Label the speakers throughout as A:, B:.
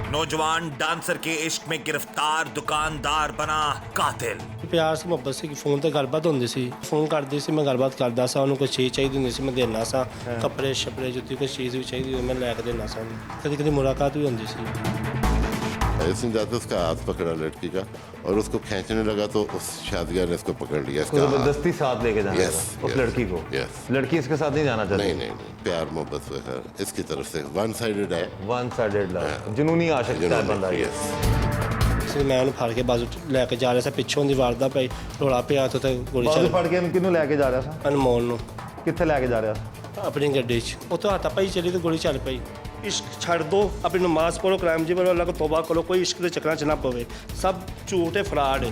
A: नौजवान डांसर के इश्क में गिरफ्तार, दुकानदार बना कातिल।
B: ਪਿਆਰ ਸੀ ਮੁਹੱਬਤ ਸੀ ਕਿ ਫੋਨ ਤੇ ਗੱਲਬਾਤ ਹੁੰਦੀ ਸੀ, ਫੋਨ ਕਰਦੀ ਸੀ, ਮੈਂ ਗੱਲਬਾਤ ਕਰਦਾ ਸਾਂ, ਉਹਨੂੰ ਕੋਈ ਚੀਜ਼ ਚਾਹੀਦੀ ਹੁੰਦੀ ਸੀ ਮੈਂ ਦੇਣਾ ਸਾਂ, ਕੱਪੜੇ ਛੱਪੜੇ ਜੁੱਤੀ ਕੋਈ ਚੀਜ਼ ਵੀ ਚਾਹੀਦੀ ਹੋਈ ਮੈਂ ਲੈ ਕੇ ਦੇਣਾ ਸਾਂ, ਕਦੀ ਕਦੀ ਮੁਲਾਕਾਤ ਵੀ ਹੁੰਦੀ ਸੀ।
C: इसने जाते उसका हाथ पकड़ा लड़की का और उसको खींचने लगा तो उस शादीगर ने इसको पकड़ लिया, इसका हाथ।
D: जबरदस्ती साथ लेके जाना
C: Yes,
D: उस
C: yes,
D: लड़की को।
C: yes।
D: लड़की इसके साथ नहीं जाना चाहती।
C: नहीं नहीं नहीं, प्यार मोहब्बत वगैरह इसकी तरफ से वन साइडेड है।
D: वन साइडेड लव, जुनूनी आशिक टाइप बंदा है।
C: Yes।
B: ਸੀ ਮੈਂ ਉਹਨੂੰ ਫੜ ਕੇ ਬਾਜ਼ੂ ਲੈ ਕੇ ਜਾ ਰਿਹਾ ਸੀ, ਪਿੱਛੋਂ ਦੀ ਵਾਰਦਾ ਪਈ, ਰੋਲਾ ਪਿਆ ਤੇ ਗੋਲੀ
D: ਬਾਜ਼ੂ
B: ਚੱਲ
D: ਫੜ ਕੇ ਕਿਹਨੂੰ ਲੈ ਕੇ ਜਾ ਰਿਹਾ ਸੀ?
B: ਅਨਮੋਲ ਨੂੰ
D: ਕਿੱਥੇ ਲੈ ਕੇ ਜਾ ਰਿਹਾ ਸੀ?
B: ਆਪਣੀ ਗੱਡੀ 'ਚ, ਉੱਥੋਂ ਹੱਥਾ ਪਾਈ ਚਲੀ ਤੇ ਗੋਲੀ ਚੱਲ ਪਈ। ਇਸ਼ਕ ਛੱਡ ਦੋ, ਆਪਣੀ ਨਮਾਜ਼ ਪੜ੍ਹੋ, ਕਲਾਮ ਜੀ ਪੜ੍ਹੋ, ਅੱਲਾਹ ਕੋ ਤੌਬਾ ਕਰੋ, ਕੋਈ ਇਸ਼ਕ ਦੇ ਚੱਕਰਾਂ 'ਚ ਨਾ ਪਵੇ, ਸਭ ਝੂਠ ਹੈ, ਫਰਾਡ है।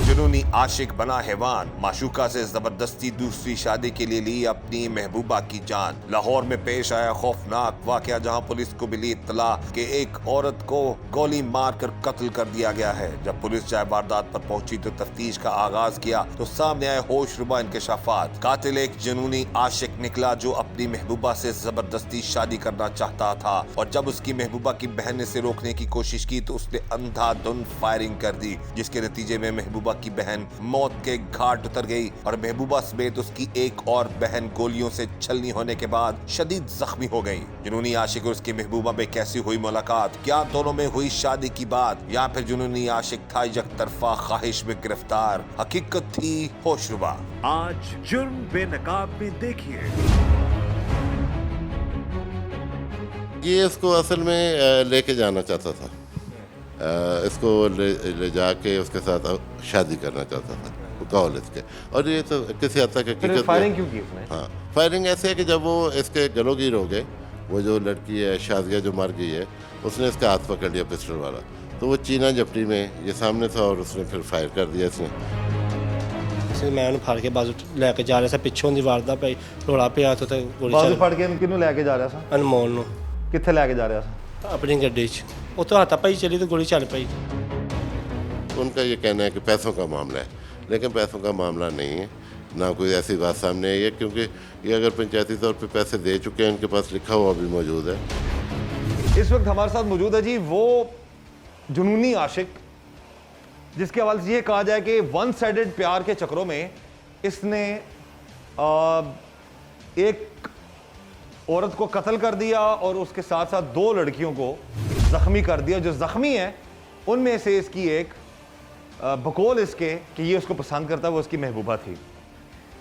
A: जुनूनी आशिक बना हैवान, माशूका से जबरदस्ती दूसरी शादी के लिए ली अपनी महबूबा की जान। लाहौर में पेश आया खौफनाक वाकया, जहां पुलिस को मिली इत्तला कि एक औरत को गोली मारकर कत्ल कर दिया गया है। जब पुलिस चाय वारदात पर पहुंची तो तफ्तीश का आगाज किया तो सामने आए होशरुबा इंकशाफात। कातिल एक जुनूनी आशिक निकला जो अपनी महबूबा से जबरदस्ती शादी करना चाहता था, और जब उसकी महबूबा की बहन ने इसे रोकने की कोशिश की तो उसने अंधाधुन फायरिंग कर दी, जिसके नतीजे में महबूबा की बहन मौत के घाट उतर गई और महबूबा समेत उसकी एक और बहन गोलियों से छलनी होने के बाद शदीद जख्मी हो गई। जुनूनी आशिक और उसकी महबूबा में कैसी हुई मुलाकात, क्या दोनों में हुई शादी की बात, या फिर जुनूनी आशिक था एक तरफा ख्वाहिश में गिरफ्तार, हकीकत थी होशरुबा।
E: आज जुर्म बेनकाब में देखिए।
C: ये इसको असल में लेके जाना चाहता था, इसको ले जाके उसके साथ शादी करना चाहता था कॉलेज के, और ये तो किसी हद तक हकीकत
D: फायरिंग क्यों की उसने?
C: हाँ, फायरिंग ऐसे है कि जब वो इसके गलोगीर हो गए, वो जो लड़की है शादिया जो मर गई है, उसने इसका हाथ पकड़ लिया पिस्टल वाला, तो वो चीना झपटी में ये सामने था और उसने फिर फायर कर दिया इसने।
B: ਸੀ ਮੈਂ ਉਹਨੂੰ ਫੜ ਕੇ ਬਾਜ਼ੂ ਲੈ ਕੇ ਜਾ ਰਿਹਾ ਸੀ, ਪਿੱਛੋਂ ਦੀ ਵਾਰਦਾ ਪਈ, ਰੋਲਾ ਪਿਆ ਤੇ ਗੋਲੀ
D: ਬਾਜ਼ੂ
B: ਚੱਲ
D: ਫੜ ਕੇ ਕਿਹਨੂੰ ਲੈ ਕੇ ਜਾ ਰਿਹਾ ਸੀ?
B: ਅਨਮੋਲ ਨੂੰ
D: ਕਿੱਥੇ ਲੈ ਕੇ ਜਾ ਰਿਹਾ ਸੀ?
B: ਆਪਣੀ ਗੱਡੀ 'ਚ, ਉੱਥੋਂ ਹੱਥਾ ਪਾਈ ਚਲੀ ਤੇ ਗੋਲੀ ਚੱਲ ਪਈ।
C: उनका ये कहना है कि पैसों का मामला है, लेकिन पैसों का मामला नहीं है, ना कोई ऐसी बात सामने आई है, क्योंकि ये अगर पंचायती तौर पे पैसे दे चुके हैं, इनके पास लिखा हुआ भी मौजूद है।
D: इस वक्त हमारे साथ मौजूद है जी वो जुनूनी आशिक जिसके हवाले से ये कहा जाए कि वन साइडेड प्यार के चक्रों में इसने एक औरत को कत्ल कर दिया और उसके साथ साथ दो लड़कियों को जख्मी कर दिया। जो जख्मी है उनमें से इसकी एक बकौल इसके कि ये उसको पसंद करता है वो उसकी महबूबा थी।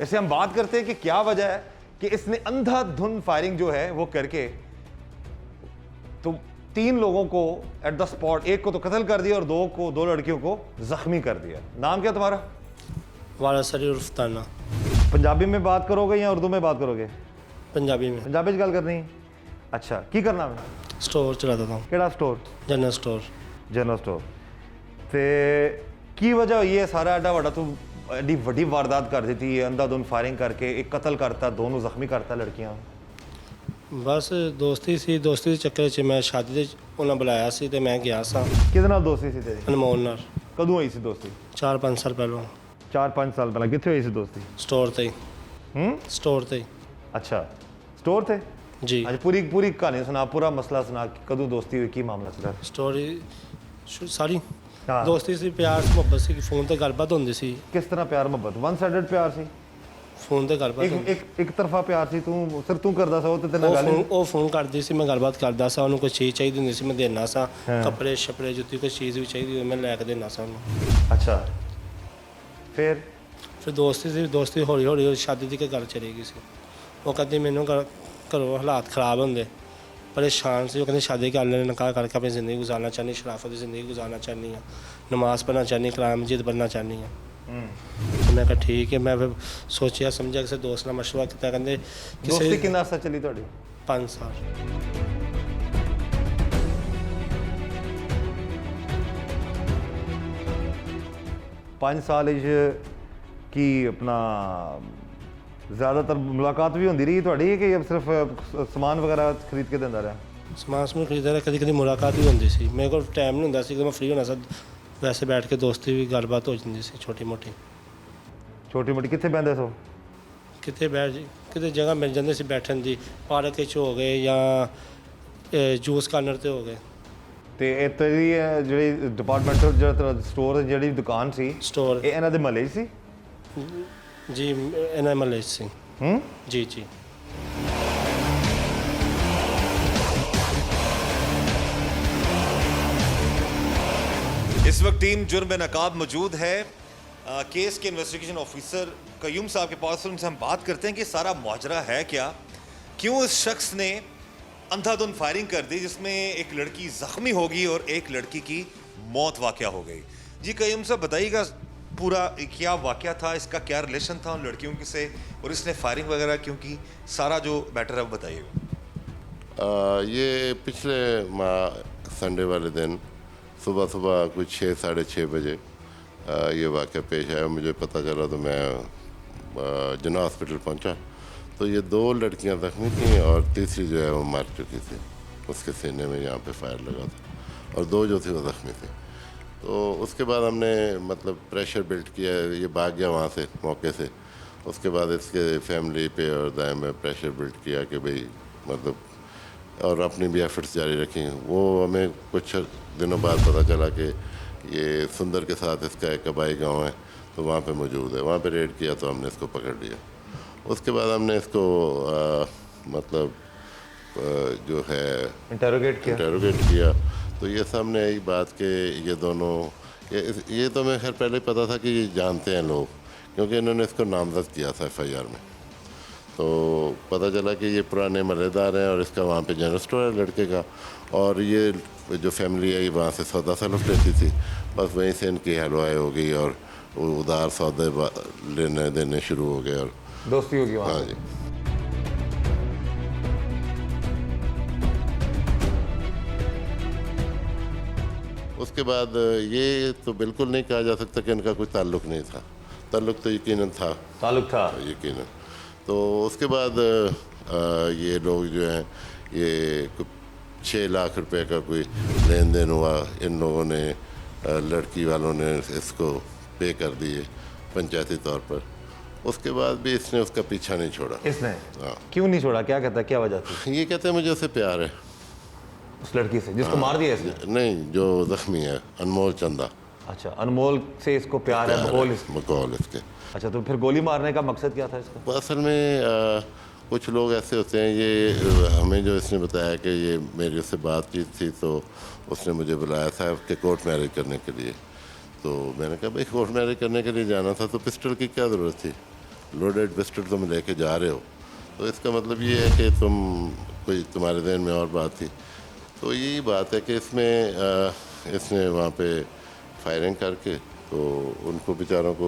D: ऐसे हम बात करते हैं कि क्या वजह है कि इसने अंधाधुन फायरिंग जो है वो करके तो 3 लोगों को एट द स्पॉट, एक को तो कत्ल कर दिया और दो लड़कियों को जख्मी कर दिया। नाम क्या तुम्हारा?
B: ਵਾਰਾਸਰੀ ਉਰਫ ਤਾਨਾ।
D: पंजाबी में बात करोगे या उर्दू में बात करोगे?
B: ਪੰਜਾਬੀ में।
D: पंजाबी च गल करनी? अच्छा, की करना मैं?
B: ਸਟੋਰ ਚਲਾਦਾ था,
D: केड़ा store?
B: General store.
D: General store. ते की वजह हुई है सारा एडा वड्डा तू एडी वड्डी वारदात कर दी है, अंधाधुन फायरिंग करके एक कत्ल करता, दोनों जख्मी करता लड़कियां?
B: ਬਸ ਦੋਸਤੀ ਸੀ, ਦੋਸਤੀ ਦੇ ਚੱਕਰ 'ਚ ਮੈਂ ਸ਼ਾਦੀ ਦੇ ਉਹਨਾਂ ਬੁਲਾਇਆ ਸੀ ਤੇ ਮੈਂ ਗਿਆ ਸਾਂ
D: किहदे नाल दोस्ती सी तेरी?
B: ਅਨਮੋਲ ਨਾਲ।
D: कदों हुई सी दोस्ती?
B: 4-5 ਸਾਲ ਪਹਿਲਾਂ
D: 4-5 साल पहले। कित्थे हुई सी दोस्ती?
B: ਸਟੋਰ ਤੇ ਹੀ। ਸਟੋਰ ਤੇ ਹੀ।
D: अच्छा, स्टोर थे?
B: ਜੀ।
D: अच्छा, पूरी कहानी सुना, पूरा मसला सुना, कदों दोस्ती हुई, की मामला सीगा?
B: ਸਟੋਰੀ ਸਾਰੀ
D: हाँ।
B: ਦੋਸਤੀ ਸੀ, ਪਿਆਰ ਸੀ, ਮੁਹੱਬਤ ਸੀ, ਫੋਨ ਤੇ ਗੱਲਬਾਤ ਹੁੰਦੀ ਸੀ,
D: किस तरह प्यार मोहब्बत? वन साइडेड प्यार सी?
B: ਫੋਨ ਤੇ ਗੱਲਬਾਤ ਹੁੰਦੀ।
D: एक तरफा प्यार सी? तू सिर्फ तू करदा सा, ते तेरे नाल
B: ਉਹ ਫੋਨ ਕਰਦੀ ਸੀ, ਮੈਂ ਗੱਲਬਾਤ ਕਰਦਾ ਸਾਂ, ਉਹਨੂੰ ਕੋਈ ਚੀਜ਼ ਚਾਹੀਦੀ ਹੁੰਦੀ ਸੀ ਮੈਂ ਦੇਣਾ ਸਾਂ, ਕੱਪੜੇ ਛੱਪੜੇ ਜੁੱਤੀ ਕੋਈ ਚੀਜ਼ ਵੀ ਚਾਹੀਦੀ ਹੋਈ ਮੈਂ ਲੈ ਕੇ ਦੇਣਾ ਸਾਂ ਉਹਨੂੰ।
D: अच्छा, फिर
B: ਫਿਰ ਦੋਸਤੀ ਸੀ, ਦੋਸਤੀ ਹੌਲੀ ਹੌਲੀ ਸ਼ਾਦੀ ਦੀ ਗੱਲ ਚਲੀ ਗਈ ਸੀ। ਉਹ ਕਹਿੰਦੀ ਮੈਨੂੰ ਘਰੋਂ ਹਾਲਾਤ ਖਰਾਬ ਹੁੰਦੇ, परेशान से, वो कहते शादी कर लेने, निकाह करके अपनी ज़िंदगी गुजारना चाहनी, शराफत की ज़िंदगी गुजारना चाहनी है, नमाज़ पढ़ना चाहनी, कलाम मजीद पढ़ना चाहनी है। तो मैं कहा ठीक है। मैं फिर सोचा समझा किसी दोस्त ने मशवरा किया, कहते
D: दोस्ती कितना अर्सा चली तुहाडी?
B: 5 साल।
D: पाँच साल की अपना ज़्यादातर मुलाकात भी होंदी रही थोड़ी कि सिर्फ समान वगैरह खरीद के देंदा रहा?
B: समान समून खरीदा रहा, कभी कभी मुलाकात भी होती सी, मेरे को टाइम नहीं होंदा सी कि मैं फ्री होना सा, वैसे बैठ के दोस्ती भी गलबात हो जाती सी छोटी मोटी।
D: छोटी मोटी कितने बहते सो?
B: कितने बैठ कितने जगह मिल जाती सी बैठन की, पार्क हो गए या जूस कार्नर ते हो गए।
D: ਤੇ ਇਹ ਤੇਰੀ ਜਿਹੜੀ ਡਿਪਾਰਟਮੈਂਟਲ ਜਿਹੜਾ ਸਟੋਰ ਜਿਹੜੀ ਦੁਕਾਨ ਸੀ
B: ਸਟੋਰ
D: ਇਹ ਇਹਨਾਂ ਦੇ ਮਹੱਲੇ 'ਚ ਸੀ
B: ਜੀ ਇਹਨਾਂ ਮਹੱਲੇ 'ਚ ਸੀ ਜੀ ਜੀ
A: इस वक्त टीम जुर्म नकाब मौजूद है केस के इन्वेस्टिगेशन ऑफिसर कयूम साहब के पास। उनसे हम बात करते हैं कि सारा माजरा है क्या, क्यों इस शख्स ने अंधाधुंध फायरिंग कर दी जिसमें एक लड़की जख्मी होगी और एक लड़की की मौत वाक़या हो गई। जी कयूम साहब बताइएगा पूरा क्या वाक़या था, इसका क्या रिलेशन था उन लड़कियों से और इसने फायरिंग वगैरह क्यों की, सारा जो मैटर है वो बताइएगा।
C: ये पिछले माह संडे वाले दिन सुबह सुबह कुछ 6-6:30 बजे ये वाक़या पेश आया। मुझे पता चला तो मैं जना हॉस्पिटल पहुंचा तो ये 2 लड़कियां ज़ख्मी थीं और तीसरी जो है वो मर चुकी थी। उसके सीने में यहाँ पे फायर लगा था और 2 जो थी वो ज़ख्मी थी। तो उसके बाद हमने मतलब प्रेशर बिल्ड किया, ये भाग गया वहाँ से मौके से। उसके बाद इसके फैमिली पे और दाएँ में प्रेशर बिल्ड किया कि भाई मतलब और अपनी भी एफर्ट्स जारी रखी। वो हमें कुछ दिनों बाद पता चला कि ये सुंदर के साथ इसका एक कबाई गांव है तो वहाँ पे मौजूद है। वहाँ पे रेड किया तो हमने इसको पकड़ लिया। उसके बाद हमने इसको मतलब जो है
D: इंटेरोगेट
C: किया तो ये सामने आई बात कि ये दोनों ये तो मैं खैर पहले पता था कि ये जानते हैं लोग, क्योंकि इन्होंने इसको नामजद किया था FIR में। तो पता चला कि ये पुराने मलेदार हैं और इसका वहाँ पे जनरल स्टोर है लड़के का, और ये जो फैमिली है ये वहाँ से सौदा सलफ लेती थी। बस वहीं से इनकी हलवाई हो गई और उधार सौदे लेने देने शुरू हो गए और
D: दोस्ती होगी वहाँ।
C: हाँ जी। उसके बाद ये तो बिल्कुल नहीं कहा जा सकता कि इनका कोई ताल्लुक़ नहीं था। ताल्लुक़ तो यकीनन था,
D: ताल्लुक़ था
C: यकीनन। तो उसके बाद ये लोग जो हैं ये 6 लाख रुपए का कोई लेन देन हुआ। इन लोगों ने लड़की वालों ने इसको पे कर दिए पंचायती तौर पर। उसके बाद भी इसने उसका पीछा नहीं छोड़ा।
D: इसने
C: हाँ।
D: क्यों नहीं छोड़ा, क्या कहता है, क्या वजह थी?
C: ये कहते हैं मुझे उससे प्यार है,
D: उस लड़की से जिसको मार दिया इसने?
C: नहीं, जो जख्मी है अनमोल चंदा।
D: अच्छा, अनमोल से इसको प्यार है,
C: बकौल इसके।
D: अच्छा, तो फिर गोली मारने का मकसद क्या था इसका?
C: असल में कुछ लोग ऐसे होते हैं, ये हमें जो इसने बताया कि ये मेरी उससे बातचीत थी तो उसने मुझे बुलाया था कि कोर्ट मैरिज करने के लिए। तो मैंने कहा भाई कोर्ट मैरिज करने के लिए जाना था तो पिस्टल की क्या ज़रूरत थी, लोडेड पिस्टल तुम लेके जा रहे हो, तो इसका मतलब ये है कि तुम्हारे जहन में और बात थी। तो यही बात है कि इसने वहाँ पे फायरिंग करके तो उनको बेचारों को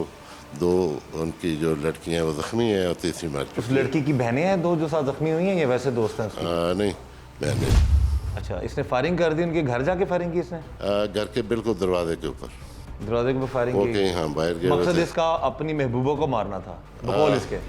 C: 2 उनकी जो लड़कियां वो ज़ख्मी हैं और तीसरी मर चुकी।
D: उस लड़की की बहनें हैं 2 जो साथ जख्मी हुई हैं, या वैसे दोस्त हैं उसकी?
C: नहीं, बहनें।
D: अच्छा, इसने फायरिंग कर दी उनके घर जाके फायरिंग की इसने?
C: घर के बिल्कुल दरवाजे के ऊपर।
D: दरवाजे के ऊपर फायरिंग की?
C: हाँ, बाहर गए।
D: मकसद इसका अपनी महबूबों को मारना था बकौल इसके?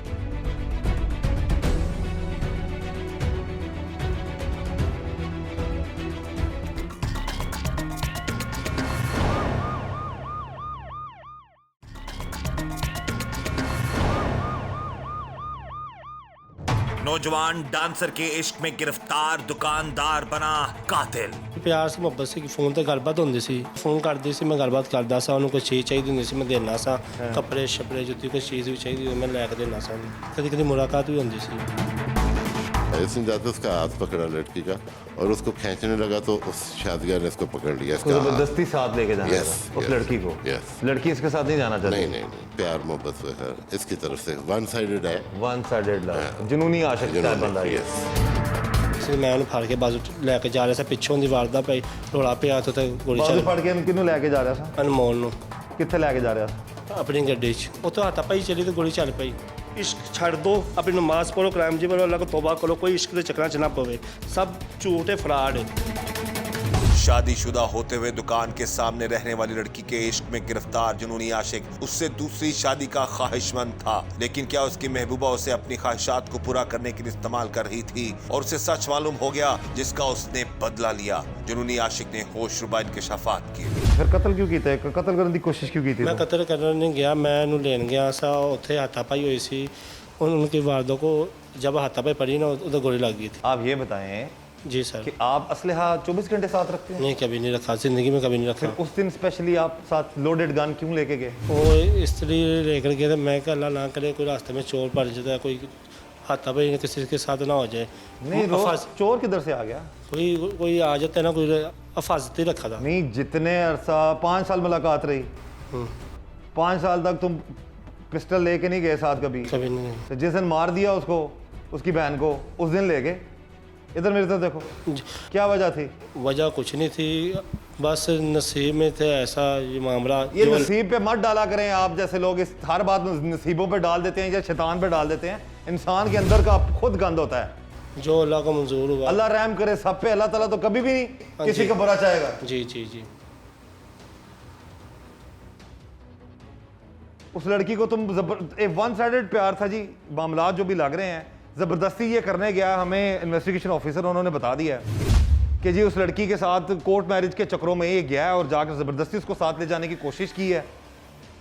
A: नौजवान डांसर के इश्क में गिरफ्तार, दुकानदार बना कातिल।
B: ਪਿਆਰ ਸੀ, ਮੁਹੱਬਤ ਸੀ ਕਿ ਫੋਨ ਤੇ ਗੱਲਬਾਤ ਹੁੰਦੀ ਸੀ, ਫੋਨ ਕਰਦੀ ਸੀ, ਮੈਂ ਗੱਲਬਾਤ ਕਰਦਾ ਸਾਂ, ਉਹਨੂੰ ਕੋਈ ਚੀਜ਼ ਚਾਹੀਦੀ ਹੁੰਦੀ ਸੀ ਮੈਂ ਦੇਣਾ ਸਾਂ, ਕੱਪੜੇ ਛੱਪੜੇ ਜੁੱਤੀ ਕੋਈ ਚੀਜ਼ ਵੀ ਚਾਹੀਦੀ ਹੋਈ ਮੈਂ ਲੈ ਕੇ ਦੇਣਾ ਸਾਂ। ਕਦੀ ਕਦੀ ਮੁਲਾਕਾਤ ਵੀ ਹੁੰਦੀ ਸੀ।
C: इसने जाते उसका हाथ पकड़ा लड़की का और उसको खींचने लगा तो उस शादीगर ने इसको पकड़ लिया।
D: उसको जबरदस्ती साथ लेके जाना
C: Yes,
D: था उस
C: yes,
D: लड़की को?
C: yes।
D: लड़की इसके साथ नहीं जाना चाहती?
C: नहीं, प्यार मोहब्बत वगैरह इसकी तरफ से वन साइडेड है।
D: वन साइडेड लव, जुनूनी आशिक टाइप बंदा है।
B: ਸੀ ਮੈਂ ਉਹਨੂੰ ਫੜ ਕੇ ਬਾਜ਼ੂ ਲੈ ਕੇ ਜਾ ਰਿਹਾ ਸੀ, ਪਿੱਛੋਂ ਦੀ ਵਾਰਦਾ ਪਈ, ਰੋਲਾ ਪਿਆ ਤੇ ਗੋਲੀ
D: ਬਾਜ਼ੂ
B: ਚੱਲ
D: ਫੜ ਕੇ ਕਿਹਨੂੰ ਲੈ ਕੇ ਜਾ ਰਿਹਾ ਸੀ?
B: ਅਨਮੋਲ ਨੂੰ
D: ਕਿੱਥੇ ਲੈ ਕੇ ਜਾ ਰਿਹਾ ਸੀ?
B: ਆਪਣੀ ਗੱਡੀ 'ਚ। ਉੱਥੋਂ ਹੱਥਾ ਪਾਈ ਚਲੀ ਤੇ ਗੋਲੀ ਚੱਲ ਪਈ। ਇਸ਼ਕ ਛੱਡ ਦੋ, ਆਪਣੀ ਨਮਾਜ਼ ਪੜੋ, ਕਲਾਮ ਜੀ ਪੜੋ, ਅੱਲਾਹ ਕੋ ਤੌਬਾ ਕਰੋ, ਕੋਈ ਇਸ਼ਕ ਦੇ ਚੱਕਰਾਂ 'ਚ ਨਾ ਪਵੇ, ਸਭ ਝੂਠ ਹੈ, ਫਰਾਡ ਹੈ।
A: शादीशुदा होते हुए दुकान के सामने रहने वाली लड़की के इश्क में गिरफ्तार जुनूनी आशिक उससे दूसरी शादी का ख्वाहिशमंद था, लेकिन क्या उसकी महबूबा उसे अपनी ख्वाहिशात को पूरा करने के लिए इस्तेमाल कर रही थी और उसे सच मालूम हो गया जिसका उसने बदला लिया। जुनूनी आशिक ने होशरुबा इंकशाफात किए।
D: फिर कत्ल क्यों किया? कत्ल करने की कोशिश क्यों की थी?
B: मैं कत्ल करने नहीं गया, मैं ਉਹਨੂੰ ਲੈਣ ਗਿਆ ਸਾਂ, ਉੱਥੇ हाथापाई हुई सी। उनकी वारदों को जब हाथापाई पड़ी ना उधर गोली लग गई थी।
D: आप ये बताएं
B: जी सर।
D: कि आप असलहा 24 घंटे साथ रखते हैं?
B: नहीं, कभी नहीं रखा, ज़िंदगी में कभी नहीं रखा।
D: उस दिन स्पेशली आप साथ लोडेड गन क्यों लेके गए?
B: वो स्त्री लेकर गए थे, मैं कहा अल्लाह ना करे कोई रास्ते में चोर पड़ जाता है, कोई हाथापाई किसी के साथ ना हो जाए।
D: नहीं, रोज चोर किधर से आ गया?
B: कोई आ जाता है ना, कोई अफाजती रखा था।
D: नहीं, जितने अरसा 5 साल मुलाकात रही, 5 साल तक तुम पिस्टल लेके नहीं गए साथ कभी?
B: कभी नहीं।
D: तो जिस दिन मार दिया उसको, उसकी बहन को, उस दिन ले गए? इधर मेरे तरफ देखो, क्या वजह थी?
B: वजह कुछ नहीं थी, बस नसीब में थे ऐसा ये मामला।
D: ये नसीब पे मत डाला करें आप जैसे लोग, इस हर बात नसीबों पे डाल देते हैं या शैतान पे डाल देते हैं। इंसान के अंदर का खुद गंद होता है,
B: जो अल्लाह को मंजूर हुआ।
D: अल्लाह रहम करे सब पे। अल्लाह ताला तो कभी भी नहीं किसी का बुरा चाहेगा।
B: जी जी जी।
D: उस लड़की को तुम एक वन साइडेड प्यार था जी, मामला जो भी लग रहे हैं, ज़बरदस्ती ये करने गया। हमें इन्वेस्टिगेशन ऑफिसर उन्होंने बता दिया है कि जी उस लड़की के साथ कोर्ट मैरिज के चक्रों में ये गया है और जाकर ज़बरदस्ती उसको साथ ले जाने की कोशिश की है,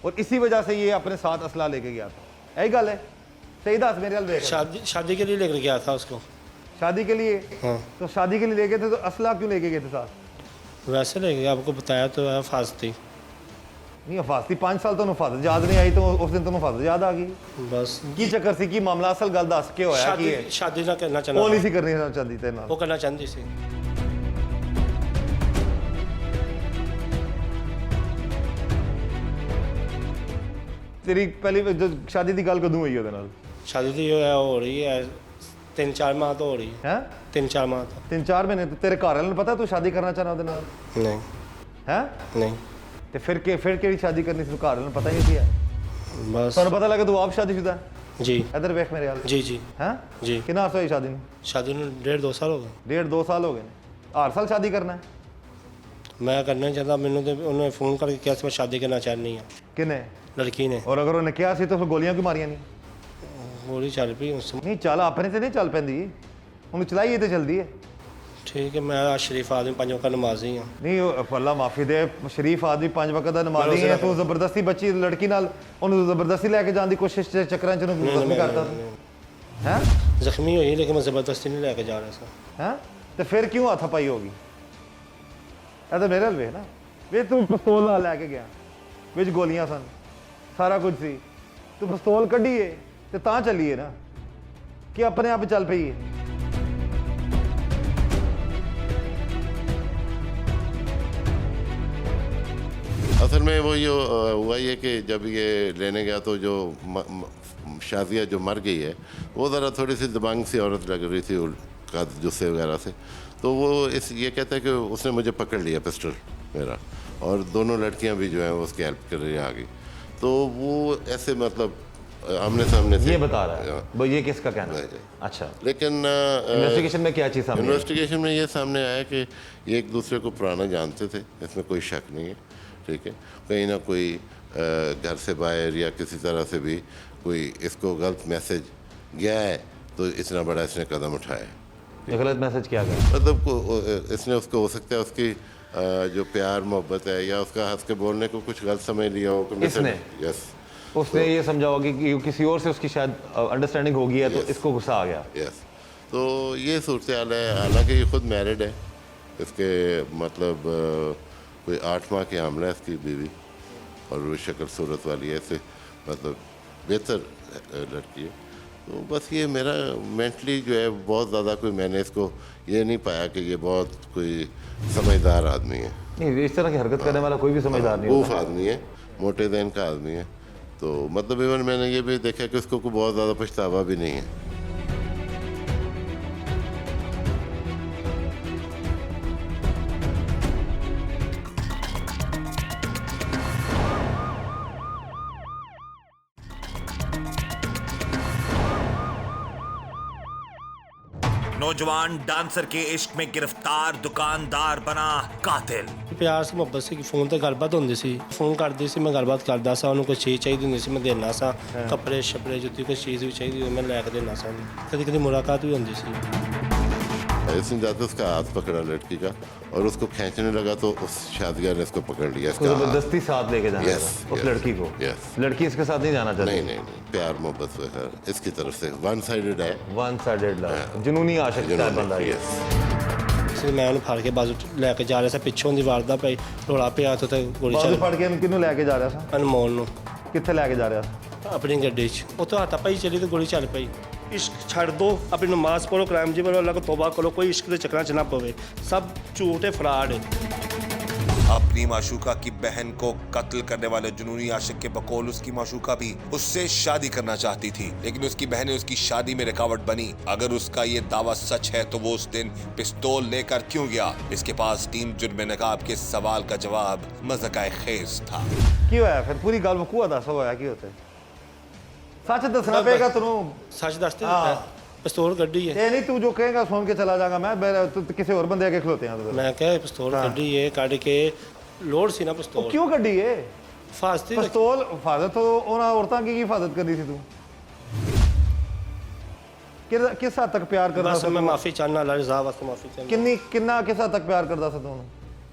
D: और इसी वजह से ये अपने साथ असला लेके गया था। यही गल है? सही दस मेरे गल देख।
B: शादी के लिए लेकर गया था उसको।
D: शादी के लिए?
B: हाँ।
D: तो शादी के लिए ले गए थे, तो असला क्यों लेके गए थे साथ?
B: वैसे लेके गया, आपको बताया तो है, फास्ती
D: नहीं अफाजती 5 साल तो नफाजत याद नहीं आई, तो उस दिन तो नफाजत याद आ गई
B: बस।
D: की चक्कर सी की मामला असल गल दस के होया कि
B: शादी ना करना चाहता,
D: पॉलिसी करनी चाहती थे ना,
B: वो करना चाहती थी।
D: तेरी पहली जो शादी की गल कदों हुई ਉਹਦੇ ਨਾਲ?
B: शादी तो ये हो रही है 3-4 माह तो हो रही है।
D: हैं?
B: 3-4 माह तो
D: 3-4 महीने? तो तेरे घर वाले ਨੂੰ पता तू शादी करना चाहना ਉਹਦੇ ਨਾਲ?
B: नहीं
D: हैं?
B: नहीं।
D: ਤੇ ਫਿਰ ਕਿਹੜੀ शादी करनी ਸੀ? ਘਰ ਵਾਲੇ ਨੂੰ पता ही नहीं ਸੀ?
B: बस।
D: ਤੁਹਾਨੂੰ पता लगा तू आप शादीशुदा है?
B: जी
D: इधर वेख मेरे हाल।
B: जी जी
D: हैं?
B: जी।
D: कितना अर्सा हुई शादी ਨੂੰ?
B: शादी में 1.5-2 साल हो गए।
D: 1.5-2 साल हो गए ने। हर साल शादी करना है?
B: मैं करना चाहता, मैंने तो उन्होंने फ़ोन करके किया मैं शादी करना चाहनी है,
D: किने?
B: लड़की ने।
D: और अगर उन्हें किया सी तो फिर गोलियां क्यों मारियां नहीं?
B: गोली चल पी उसमें।
D: नहीं चल अपने से नहीं चल पैंदी, उन्हें चलाई तो चलती है।
B: ठीक है, मैं शरीफ आदमी 5 वक्त नमाजी हाँ।
D: नहीं अल्लाह माफ़ी दे, शरीफ आदमी 5 वक्त का नमाजी है, तू ज़बरदस्ती बच्ची लड़की नाल उन्हें ज़बरदस्ती लेके जाने की कोशिश चक्कर च जख्मी करता है?
B: जख्मी हुई लेकिन मैं ज़बरदस्ती नहीं लेके जा रहा था।
D: हैं? तो फिर क्यों हाथापाई होगी? ऐसा मेरे हल वे ना वे तू पिस्तौल नाल लैके गया, विच गोलियां सन, सारा कुछ सी, तू पिस्तौल कड्ढीए ते तां चलीए ना कि अपने आप चल पईए?
C: असल में वो ये हुआ ये कि जब ये लेने गया तो जो शाजिया जो मर गई है वो ज़रा थोड़ी सी दबंग सी औरत लग रही थी, का जुस्से वगैरह से, तो वो ये कहता है कि उसने मुझे पकड़ लिया पिस्टल मेरा, और दोनों लड़कियां भी जो हैं वो उसकी हेल्प कर रही हैं आगे, तो वो ऐसे मतलब आमने सामने से
D: ये बता रहा है भाई, ये किसका कहना है? अच्छा,
C: लेकिन
D: इन्वेस्टिगेशन में क्या चीज़ सामने आई?
C: इन्वेस्टिगेशन में ये सामने आया कि ये एक दूसरे को पुराना जानते थे, इसमें कोई शक नहीं है, ठीक है। कहीं ना कोई घर से बाहर या किसी तरह से भी कोई इसको गलत मैसेज गया है तो इतना बड़ा इसने कदम उठाया है।
D: गलत मैसेज क्या गया?
C: मतलब इसने उसको हो सकता है उसकी जो प्यार मोहब्बत है या उसका हंस के बोलने को कुछ गलत समझ लिया हो कि
D: इसने?
C: यस,
D: उसने ये समझा होगा कि किसी और से उसकी शायद अंडरस्टैंडिंग हो गई है, तो इसको गुस्सा आ गया।
C: यस, तो ये सूरत हाल है। हालांकि ये खुद मैरिड है, इसके मतलब कोई 8 माह की हामला है इसकी बीवी, और वो शक्ल सूरत वाली है, ऐसे मतलब बेहतर लड़की है। तो बस ये मेरा मेंटली जो है बहुत ज़्यादा कोई मैंने इसको ये नहीं पाया कि ये बहुत कोई समझदार आदमी है।
D: नहीं, इस तरह की हरकत करने वाला कोई भी समझदार नहीं
C: बूफ
D: होता।
C: आदमी है, मोटे दिन का आदमी है, तो मतलब इवन मैंने ये भी देखा कि उसको कोई बहुत ज़्यादा पछतावा भी नहीं है।
E: नौजवान डांसर के इश्क में गिरफ्तार, दुकानदार बना कातिल।
B: प्यार से मुहब्बत से फ़ोन ते गलबात होंदी सी, फ़ोन करदी सी, मैं गलबात करदा सा, उन्होंने कोई चीज़ चाहिए होंदी सी मैं देना सा, कपड़े शपड़े जुत्ती कोई चीज़ भी चाहिए होंदी मैं लैके देना सा, कभी कभी मुलाकात भी होंदी सी।
C: इसने जाते उसका हाथ पकड़ा लड़की का और उसको खींचने लगा तो उस शादिया ने इसको पकड़ लिया, इसका हाथ।
D: जबरदस्ती साथ लेके जाना
C: Yes,
D: था उस
C: yes,
D: लड़की को।
C: yes.
D: लड़की इसके साथ नहीं जाना चाहती?
C: नहीं, प्यार मोहब्बत वगैरह इसकी तरफ से वन साइडेड है।
D: वन साइडेड लव, जुनूनी आशिक टाइप बंदा है।
C: Yes.
B: ਸੀ ਮੈਂ ਉਹਨੂੰ ਫੜ ਕੇ ਬਾਜ਼ੂ ਲੈ ਕੇ ਜਾ ਰਿਹਾ ਸੀ ਪਿੱਛੋਂ ਦੀ ਵਾਰਦਾ ਪਈ ਰੋਲਾ ਪਿਆ ਤੇ ਉੱਥੇ ਗੋਲੀ
D: ਬਾਜ਼ੂ
B: ਚੱਲ
D: ਫੜ ਕੇ ਇਹਨੂੰ ਕਿਹਨੂੰ ਲੈ ਕੇ ਜਾ ਰਿਹਾ ਸੀ
B: ਅਨਮੋਲ ਨੂੰ
D: ਕਿੱਥੇ ਲੈ ਕੇ ਜਾ ਰਿਹਾ ਸੀ
B: ਆਪਣੀ ਗੱਡੀ 'ਚ ਉੱਥੇ ਹੱਥ ਪਾਈ ਚੱਲੀ ਤੇ ਗੋਲੀ ਚੱਲ ਪਈ ਇਸ਼ਕ ਛੱਡ ਦੋ ਆਪਣੀ ਨਮਾਜ਼ ਪੜੋ ਕਰਾਮ ਜੀ ਵੱਲੋਂ ਅੱਲਾਹ ਕੋ ਤੋਬਾ ਕਰੋ ਕੋਈ ਇਸ਼ਕ ਦੇ ਚੱਕਰਾਂ 'ਚ ਨਾ ਪਵੇ ਸਭ ਝੂਠ ਹੈ ਫਰਾਡ है
A: अपनी माशूका की बहन को कत्ल करने वाले जुनूनी आशिक के बकौल उसकी माशूका भी उससे शादी करना चाहती थी, लेकिन उसकी बहनें उसकी शादी में रुकावट बनी। अगर उसका ये दावा सच है तो वो उस दिन पिस्तौल लेकर क्यों गया? इसके पास टीम जुर्म नकाब के सवाल का जवाब मज़ाक़ खेज़ था।
D: ਕੀ ਹੋਇਆ ਫਿਰ ਪੂਰੀ ਗੱਲ ਮੁਕੂਆ ਦੱਸ ਹੋਇਆ ਕੀ ਉੱਥੇ ਸੱਚ ਦੱਸਣਾ ਪਏਗਾ ਤੈਨੂੰ
B: ਸੱਚ ਦੱਸਦੇ
D: ਹਾਂ।
B: ਪਿਸਤੌਲ ਕੱਢੀ ਹੈ
D: ਇਹ ਨਹੀਂ ਤੂੰ ਜੋ ਕਹੇਗਾ ਸੁਣ ਕੇ ਚਲਾ ਜਾਗਾ ਮੈਂ ਤੂੰ ਕਿਸੇ ਹੋਰ ਬੰਦੇ ਅੱਗੇ ਖਲੋਤੇ ਆ ਤੂੰ
B: ਮੈਂ ਕਿਹਾ ਪਿਸਤੌਲ ਕੱਢੀ ਹੈ ਕੱਢ ਕੇ ਲੋੜ ਸੀ ਨਾ ਪਿਸਤੌਲ
D: ਕਿਉਂ ਕੱਢੀ ਏ
B: ਫਾਸਤੀ
D: ਪਿਸਤੌਲ ਹਿਫਾਜ਼ਤ ਉਹਨਾਂ ਔਰਤਾਂ ਕੀ ਹਿਫਾਜ਼ਤ ਕਰਨੀ ਸੀ ਤੂੰ ਕਿਸ ਹੱਦ ਤੱਕ ਪਿਆਰ ਕਰਦਾ
B: ਬਸ
D: ਸੀ
B: ਮੈਂ ਮਾਫੀ ਚਾਹਨਾ ਅੱਲਾਹ ਰਜ਼ਾ ਵਾਸਤੇ ਮਾਫੀ ਚਾਹਨਾ
D: ਕਿੰਨਾ ਕਿਸ ਹੱਦ ਤੱਕ ਪਿਆਰ ਕਰਦਾ ਸੀ ਤੂੰ ਉਹਨੂੰ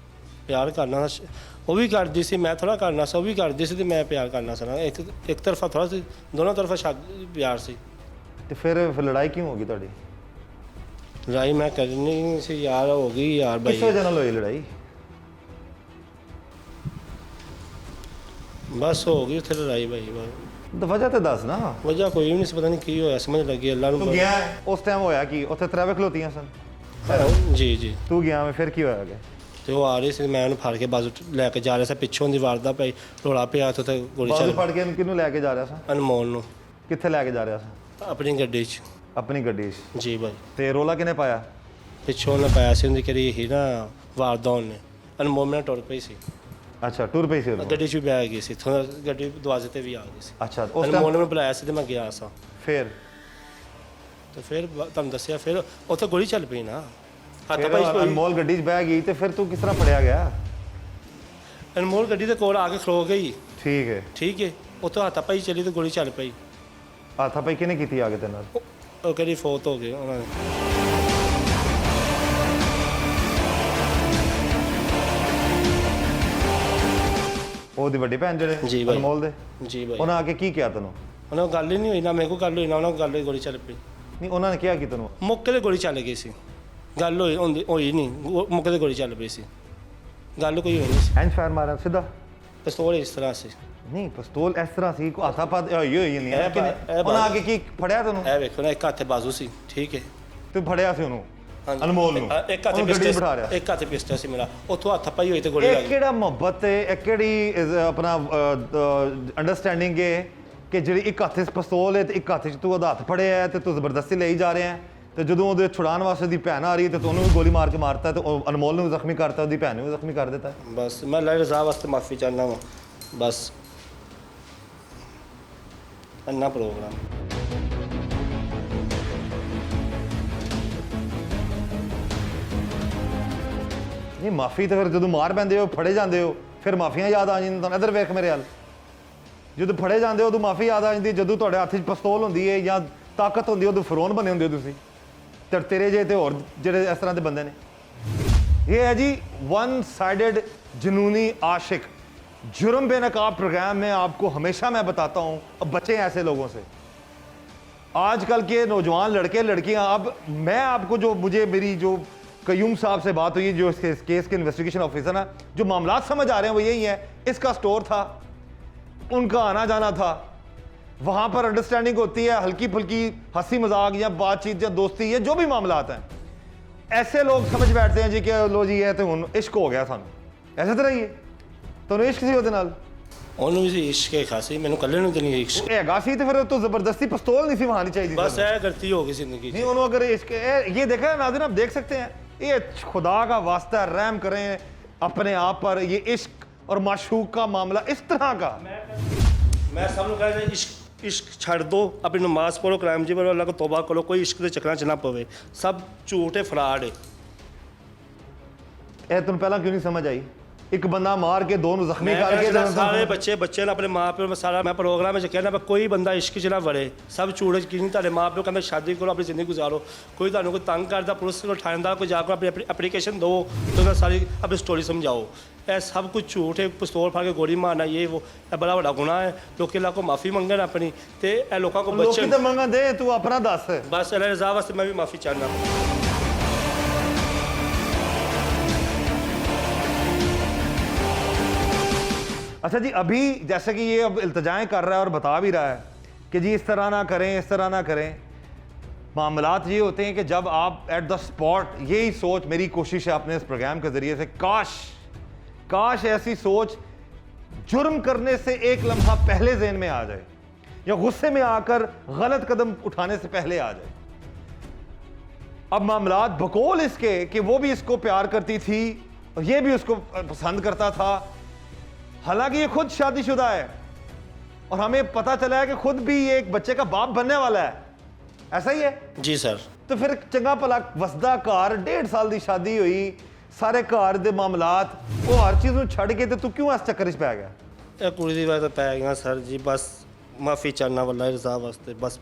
B: ਪਿਆਰ ਕਰਨਾ ਉਹ ਵੀ ਕਰਦੀ ਸੀ ਮੈਂ ਥੋੜਾ ਕਰਨਾ ਸੀ ਉਹ ਵੀ ਕਰਦੀ ਸੀ ਤੇ ਮੈਂ ਪਿਆਰ ਕਰਨਾ ਸੀ ਨਾ ਇੱਕ ਤਰਫਾ ਥੋੜਾ ਸੀ ਦੋਨੋਂ ਤਰਫਾ ਸ਼ਾਦੀ ਪਿਆਰ ਸੀ
D: ਤੇ ਫਿਰ ਲੜਾਈ ਕਿਉਂ ਹੋ ਗਈ ਤੁਹਾਡੀ
B: ਲੜਾਈ ਮੈਂ ਕਰਨੀ ਸੀ ਯਾਰ ਹੋ ਗਈ ਯਾਰ
D: ਕਿਸ
B: ਬਾਈ
D: ਵਜ੍ਹਾ ਨਾਲ ਹੋਈ ਲੜਾਈ
B: ਬਸ ਹੋ ਗਈ ਉੱਥੇ ਲੜਾਈ ਬਾਈ
D: ਤਾਂ ਵਜ੍ਹਾ ਤੇ ਦੱਸ ਨਾ
B: ਵਜ੍ਹਾ ਕੋਈ ਵੀ ਨਹੀਂ ਸੀ ਪਤਾ ਨਹੀਂ ਕੀ ਹੋਇਆ ਸਮਝ ਲੱਗੀ ਅੱਲਾਹ ਨੂੰ
D: ਤੂੰ ਗਿਆ ਉਸ ਟਾਈਮ ਹੋਇਆ ਕੀ ਉੱਥੇ ਟ੍ਰੈਫਿਕ ਖਲੋਤੀਆਂ ਸਨ
B: ਜੀ ਜੀ
D: ਤੂੰ ਗਿਆ ਮੈਂ ਫਿਰ ਕੀ ਹੋਇਆ ਅੱਗੇ
B: ਤੇ ਉਹ ਆ ਰਹੀ ਸੀ ਮੈਂ ਉਹਨੂੰ ਫੜ ਕੇ ਬਾਜ਼ੂ ਲੈ ਕੇ ਜਾ ਰਿਹਾ ਸੀ ਪਿੱਛੋਂ ਦੀ ਵਾਰਦਾ ਪਈ ਰੋਲਾ ਪਿਆ ਤੇ ਉੱਥੇ ਗੋਲੀ
D: ਬਾਜ਼ੂ
B: ਚੱਲ
D: ਫੜ ਕੇ ਇਹਨੂੰ ਕਿਹਨੂੰ ਲੈ ਕੇ ਜਾ ਰਿਹਾ ਸੀ
B: ਅਨਮੋਲ ਨੂੰ
D: ਕਿੱਥੇ ਲੈ ਕੇ ਜਾ ਰਿਹਾ ਸੀ
B: ਆਪਣੀ ਗੱਡੀ 'ਚ
D: ਆਪਣੀ ਗੱਡੀ 'ਚ
B: ਜੀ ਬਾਈ
D: ਤੇ ਰੋਲਾ ਕਿਨੇ ਪਾਇਆ
B: ਪਿੱਛੋਂ ਉਹਨੇ ਪਾਇਆ ਸੀ ਉਹਦੀ ਕਰੀ ਹੀ ਨਾ ਵਾਰਦਾ ਉਹਨੇ ਅਨਮੋਲ ਨਾਲ ਟੁਰ ਪਈ ਸੀ
D: ਅੱਛਾ ਟੁਰ ਪਈ ਸੀ ਉਦੋਂ?
B: ਗੱਡੀ 'ਚ ਵੀ ਬਹਿ ਗਈ ਸੀ ਥੋੜਾ ਗੱਡੀ ਦਰਵਾਜ਼ੇ ਤੇ ਵੀ ਆ ਗਈ ਸੀ
D: ਅੱਛਾ ਉਸ
B: ਅਨਮੋਲ
D: ਟਾਈਮ
B: ਨੇ ਮੈਨੂੰ ਬੁਲਾਇਆ ਸੀ ਤੇ ਮੈਂ ਗਿਆ ਸਾਂ
D: ਫਿਰ
B: ਤੇ ਫਿਰ ਤੁਹਾਨੂੰ ਦੱਸਿਆ ਫਿਰ ਉੱਥੇ ਗੋਲੀ ਚੱਲ ਪਈ ਨਾ ਹੱਥ
D: ਫਿਰ
B: ਪਾਈ ਕੋਈ
D: ਅਨਮੋਲ ਗੱਡੀ 'ਚ ਬਹਿ ਗਈ ਤੇ ਫਿਰ ਤੂੰ ਕਿਸ ਤਰ੍ਹਾਂ ਫੜਿਆ ਗਿਆ
B: ਅਨਮੋਲ ਗੱਡੀ ਦੇ ਕੋਲ ਆ ਕੇ ਖਲੋ ਗਈ
D: ਠੀਕ ਹੈ
B: ਠੀਕ ਹੈ ਉੱਥੇ ਹੱਥ ਪਾਈ ਚੱਲੀ ਤੇ ਗੋਲੀ ਚੱਲ ਪਈ
D: ਹੱਥਾ ਪਈ ਕਿਹਨੇ ਕੀਤੀ ਆ ਕੇ ਤੇ ਨਾਲ
B: ਉਹ ਕਹਿੰਦੀ ਫੌਤ ਹੋ ਗਏ ਉਹਨਾਂ ਨੇ
D: ਉਹਦੀ ਵੱਡੀ ਭੈਣ
B: ਜੀ
D: ਜਿਹੜੇ
B: ਬਾਈ।
D: ਅਨਮੋਲ ਦੇ
B: ਜੀ ਬਾਈ
D: ਉਹਨਾਂ ਆ ਕੇ ਕੀ ਕਿਹਾ ਤੈਨੂੰ
B: ਉਹਨਾਂ ਨਾਲ ਗੱਲ ਹੀ ਨਹੀਂ ਹੋਈ ਨਾ ਮੇਰੇ ਕੋਲ ਗੱਲ ਹੋਈ ਨਾ ਉਹਨਾਂ ਕੋਲ ਗੱਲ ਹੋਈ ਗੋਲੀ ਚੱਲ ਪਈ
D: ਨਹੀਂ ਉਹਨਾਂ ਨੇ ਕਿਹਾ ਕੀ ਤੈਨੂੰ
B: ਮੌਕੇ ਤੇ ਗੋਲੀ ਚੱਲ ਗਈ ਸੀ ਗੱਲ ਹੋਈ ਨਹੀਂ ਮੌਕੇ ਤੇ ਗੋਲੀ ਚੱਲ ਪਈ ਸੀ ਗੱਲ ਕੋਈ ਹੋਈ ਨਹੀਂ ਸੀ
D: ਐਂਡ ਫਾਇਰ ਮਾਰਿਆ ਸਿੱਧਾ
B: ਪਿਸਤੌਲ ਇਸ ਤਰ੍ਹਾਂ ਸੀ
D: ਨਹੀਂ ਪਿਸਤੌਲ ਇਸ ਤਰ੍ਹਾਂ ਸੀ ਕੋ ਹੱਥਾ ਪਾ ਹੋਈ ਨਹੀਂ ਹੈ ਕਿ
B: ਇਹ
D: ਉਹਨਾਂ ਆ ਕੇ ਕੀ ਫੜਿਆ ਤੈਨੂੰ
B: ਇਹ ਵੇਖੋ ਨਾ ਇੱਕ ਹੱਥੇ ਬਾਜ਼ੂ ਸੀ ਠੀਕ ਹੈ
D: ਤੂੰ ਫੜਿਆ ਸੀ ਉਹਨੂੰ
B: ਹਾਂਜੀ।
D: ਅਨਮੋਲ ਨੂੰ
B: ਇੱਕ ਹੱਥੇ
D: ਉਹਨੂੰ ਗੱਡੀ 'ਚ
B: ਪਿਸਟਲ
D: ਬਿਠਾ ਰਿਹਾ
B: ਇੱਕ ਹੱਥੇ ਪਿਸਟਲ ਸੀ ਮੇਰਾ ਉੱਥੋਂ ਹੱਥ ਪਾਈ ਹੋਈ ਤੇ ਗੋਲੀ
D: ਇਹ
B: ਲੱਗ ਗਈ
D: ਕਿਹੜਾ ਮੁਹੱਬਤ ਹੈ ਇਹ ਕਿਹੜੀ ਆਪਣਾ ਅੰਡਰਸਟੈਂਡਿੰਗ ਹੈ ਕਿ ਜਿਹੜੀ ਇੱਕ ਹੱਥ 'ਚ ਪਿਸਤੌਲ ਹੈ ਤੇ ਇੱਕ ਹੱਥ 'ਚ ਤੂੰ ਉਹਦਾ ਹੱਥ ਫੜਿਆ ਹੈ ਤੇ ਤੂੰ ਜ਼ਬਰਦਸਤੀ ਲਈ ਜਾ ਰਿਹਾ ਹੈ ਤੇ ਜਦੋਂ ਉਹਦੇ ਛੁਡਾਉਣ ਵਾਸਤੇ ਦੀ ਭੈਣ ਆ ਰਹੀ ਹੈ ਤੇ ਤੂੰ ਉਹਨੂੰ ਵੀ ਗੋਲੀ ਮਾਰ ਕੇ ਮਾਰਤਾ ਤੇ ਉਹ ਅਨਮੋਲ ਨੂੰ ਵੀ ਜ਼ਖਮੀ ਕਰਤਾ ਉਹਦੀ ਭੈਣ ਨੂੰ ਵੀ ਜ਼ਖਮੀ ਕਰ ਦਿੱਤਾ
B: ਬਸ ਮੈਂ ਅੱਲਾਹ ਰਜ਼ਾ ਵਾਸਤੇ ਮਾਫੀ ਚਾਹੁੰਦਾ ਹਾਂ ਬਸ ਅੰਨਾ ਪ੍ਰੋਗਰਾਮ
D: ਨਹੀਂ ਮਾਫੀ ਤਾਂ ਫਿਰ ਜਦੋਂ ਮਾਰ ਪੈਂਦੇ ਹੋ ਫੜੇ ਜਾਂਦੇ ਹੋ ਫਿਰ ਮਾਫੀਆਂ ਯਾਦ ਆ ਜਾਂਦੀਆਂ ਤੁਹਾਨੂੰ ਇੱਧਰ ਵੇਖ ਮੇਰੇ ਹਾਲ ਜਦੋਂ ਫੜੇ ਜਾਂਦੇ ਹੋ ਉਦੋਂ ਮਾਫੀ ਯਾਦ ਆ ਜਾਂਦੀ ਜਦੋਂ ਤੁਹਾਡੇ ਹੱਥ 'ਚ ਪਿਸਤੌਲ ਹੁੰਦੀ ਹੈ ਜਾਂ ਤਾਕਤ ਹੁੰਦੀ ਹੈ ਉਦੋਂ ਫਿਰੌਨ ਬਣੇ ਹੁੰਦੇ ਹੋ ਤੁਸੀਂ ਤੇ ਤੇਰੇ ਜੇ ਤੇ ਹੋਰ ਜਿਹੜੇ ਇਸ ਤਰ੍ਹਾਂ ਦੇ ਬੰਦੇ ਨੇ ये है जी वन साइडेड जुनूनी आशिक जुर्म बेनकाब प्रोग्राम में आपको हमेशा मैं बताता हूं अब बचें ऐसे लोगों से आजकल के नौजवान लड़के लड़कियां अब मैं आपको जो मुझे मेरी जो कयूम साहब से बात हुई जो इस केस के इन्वेस्टिगेशन ऑफिसर हैं जो मामलात समझ आ रहे हैं वो यही है इसका स्टोर था उनका आना जाना था वहां पर अंडरस्टैंडिंग होती है हल्की फुल्की हंसी मजाक या बातचीत या दोस्ती या जो भी मामलात हैं ऐसे लोग समझ बैठते हैं जी कि लो जी है तो हुन इश्क हो गया सानू ऐसे तरह ही है ਤੁਹਾਨੂੰ ਇਸ਼ਕ ਸੀ ਉਹਦੇ ਨਾਲ
B: ਉਹਨੂੰ ਵੀ ਸੀ ਇਸ਼ਕ ਹੈ ਖਾਸੀ ਮੈਨੂੰ ਕੱਲੇ ਨੂੰ ਤੇ ਨਹੀਂ ਇਸ਼ਕ
D: ਉਹ ਹੈਗਾ ਸੀ ਤੇ ਫਿਰ ਉਹ ਤੋਂ ਜ਼ਬਰਦਸਤੀ ਪਿਸਤੌਲ नहीं सी वहां चाहिए
B: बस ਇਹ गलती हो गई जिंदगी
D: नहीं उन्होंने अगर इश्क ये देखा है नाज़रीन आप देख सकते हैं ये खुदा का वास्ता रहम करें अपने आप पर ये इश्क और माशूक का मामला इस तरह का
B: मैं सब लोग कहते इश्क इश्क छड़ दो अपनी नमाज पढ़ो कलाम जी बोलो अल्लाह को तौबा करो कोई इश्क के चक्कर च ना पवे सब झूठ है फराड है
D: ਇਹ ਤੁਹਾਨੂੰ ਪਹਿਲਾਂ ਕਿਉਂ ਨਹੀਂ ਸਮਝ ਆਈ ਇੱਕ ਬੰਦਾ ਮਾਰ ਕੇ ਦੋ ਨੂੰ ਜ਼ਖਮੀ
B: मैं
D: ਕਰਕੇ
B: कहता सारे बच्चे ने अपने माँ प्यो में सारा मैं प्रोग्राम में कहना कोई बंदा इश्क च ना वड़े सब झूठ की नहीं तेरे माँ प्यो कहते शादी करो अपनी जिंदगी गुजारो कोई तुहानू कोई तंग करता पुलिस को थानेदार कोई जाकर अपनी एप्लीकेशन दो तो मैं सारी अपनी स्टोरी समझाओ ਇਹ ਸਭ ਕੁਝ ਝੂਠ ਹੈ ਪਿਸਤੌਲ ਫੜ ਕੇ ਗੋਲੀ ਮਾਰਨਾ ਇਹ ਉਹ ਇਹ ਬੜਾ ਵੱਡਾ ਗੁਨਾਹ ਹੈ ਲੋਕੀ ਲਾ ਕੋ ਮਾਫੀ ਮੰਗਣ ਆਪਣੀ ਤੇ ਇਹ ਲੋਕਾਂ ਕੋ
D: ਲੋਕੀ
B: ਬੱਚੇ
D: ਤਾਂ ਮੰਗਣ ਦੇ ਤੂੰ ਆਪਣਾ ਦੱਸ
B: ਬਸ ਅੱਲਾਹ ਰਜ਼ਾ ਵਾਸਤੇ ਮੈਂ ਵੀ ਮਾਫੀ ਚਾਹੁੰਦਾ
D: अच्छा जी, अभी जैसे कि ये अब इल्तजाएं कर रहा है और बता भी रहा है कि जी इस तरह ना करें, इस तरह ना करें। मामलात ये होते हैं कि जब आप एट द स्पॉट, यही सोच मेरी कोशिश है अपने इस प्रोग्राम के ज़रिए से, काश ऐसी सोच जुर्म करने से एक लम्हा पहले ज़हन में आ जाए या गुस्से में आकर गलत कदम उठाने से पहले आ जाए। अब मामलात बकौल इसके कि वो भी इसको प्यार करती थी और ये भी उसको पसंद करता था, हालांकि ये खुद शादीशुदा है और हमें पता चला है कि खुद भी ये एक बच्चे का बाप बनने वाला है। ऐसा ही है
B: जी सर।
D: तो फिर चंगा भला वसदा घर, 1.5 साल की शादी हुई, सारे घर दे मामलात, वो हर चीज़ में छड़ के तो तू क्यों इस चक्कर च पै गया?
B: ਇਹ ਕੁੜੀ ਦੀ ਵਜ੍ਹਾ ਤੋਂ ਪੈ ਗਿਆ ਸਰ ਜੀ, ਬਸ ਮਾਫੀ ਚਾਹਨਾ ਵੱਲਾ ਰਜ਼ਾ ਵਾਸਤੇ। ਬਸ